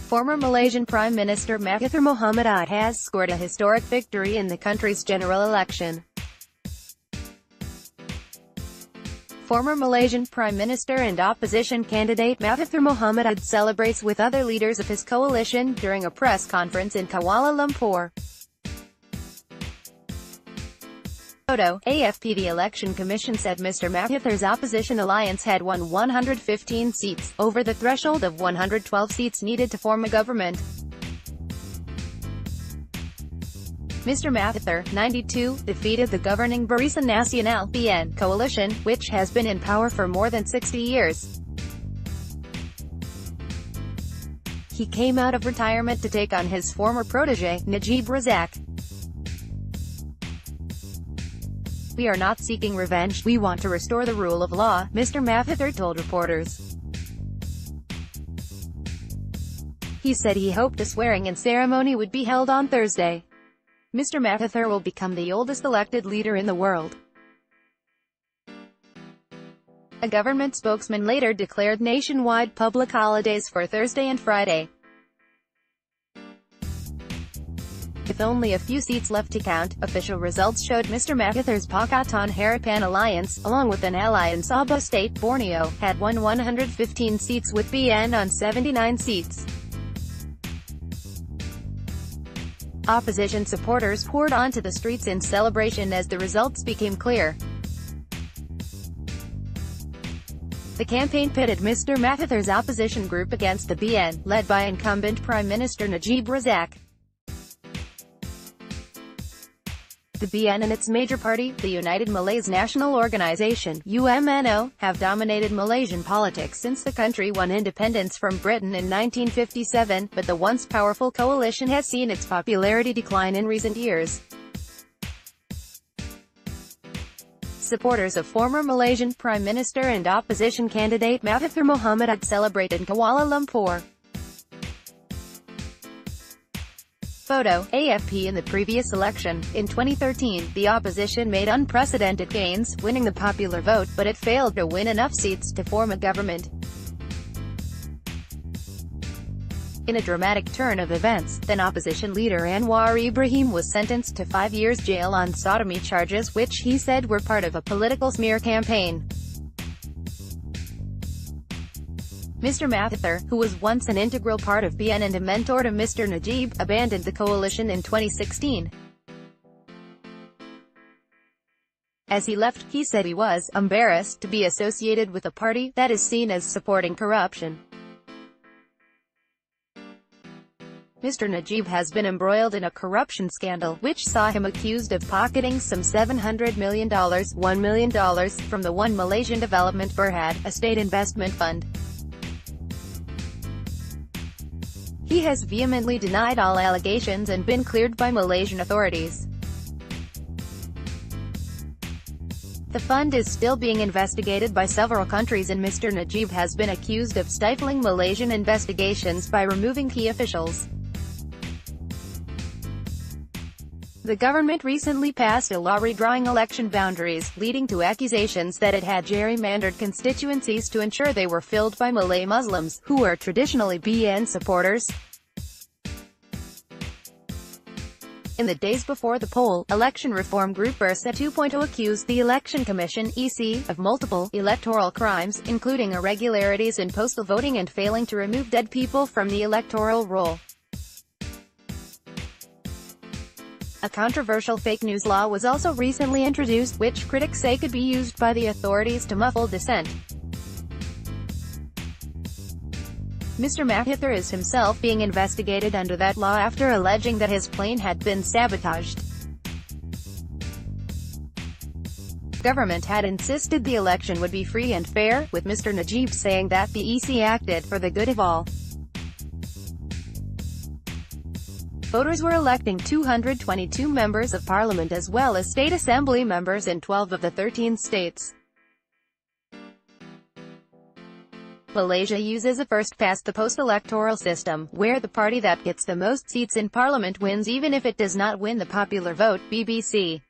Former Malaysian Prime Minister Mahathir Mohamad has scored a historic victory in the country's general election. Former Malaysian Prime Minister and opposition candidate Mahathir Mohamad celebrates with other leaders of his coalition during a press conference in Kuala Lumpur. Photo, AFP. The Election Commission said Mr Mahathir's opposition alliance had won 115 seats, over the threshold of 112 seats needed to form a government. Mr Mahathir, 92, defeated the governing Barisan Nasional (BN) coalition, which has been in power for more than 60 years. He came out of retirement to take on his former protege, Najib Razak. "We are not seeking revenge, we want to restore the rule of law," Mr Mahathir told reporters. He said he hoped a swearing-in ceremony would be held on Thursday. Mr Mahathir will become the oldest elected leader in the world. A government spokesman later declared nationwide public holidays for Thursday and Friday. With only a few seats left to count, official results showed Mr Mahathir's Pakatan Harapan alliance, along with an ally in Sabah State, Borneo, had won 115 seats with BN on 79 seats. Opposition supporters poured onto the streets in celebration as the results became clear. The campaign pitted Mr Mahathir's opposition group against the BN, led by incumbent Prime Minister Najib Razak. The BN and its major party, the United Malays National Organisation (UMNO), have dominated Malaysian politics since the country won independence from Britain in 1957, but the once powerful coalition has seen its popularity decline in recent years. Supporters of former Malaysian Prime Minister and opposition candidate Mahathir Mohamad celebrate in Kuala Lumpur. Photo, AFP. In the previous election, in 2013, the opposition made unprecedented gains, winning the popular vote, but it failed to win enough seats to form a government. In a dramatic turn of events, then opposition leader Anwar Ibrahim was sentenced to 5 years jail on sodomy charges, which he said were part of a political smear campaign. Mr Mahathir, who was once an integral part of BN and a mentor to Mr Najib, abandoned the coalition in 2016. As he left, he said he was embarrassed to be associated with a party that is seen as supporting corruption. Mr Najib has been embroiled in a corruption scandal, which saw him accused of pocketing some $700 million $1 million from the One Malaysian Development Berhad, a state investment fund. He has vehemently denied all allegations and been cleared by Malaysian authorities. The fund is still being investigated by several countries and Mr Najib has been accused of stifling Malaysian investigations by removing key officials. The government recently passed a law redrawing election boundaries, leading to accusations that it had gerrymandered constituencies to ensure they were filled by Malay Muslims, who are traditionally BN supporters. In the days before the poll, election reform group Barisan 2.0 accused the Election Commission (EC) of multiple electoral crimes, including irregularities in postal voting and failing to remove dead people from the electoral roll. A controversial fake news law was also recently introduced, which critics say could be used by the authorities to muffle dissent. Mr Mahathir is himself being investigated under that law after alleging that his plane had been sabotaged. The government had insisted the election would be free and fair, with Mr Najib saying that the EC acted for the good of all. Voters were electing 222 members of parliament as well as state assembly members in 12 of the 13 states. Malaysia uses a first-past-the-post electoral system, where the party that gets the most seats in parliament wins even if it does not win the popular vote, BBC.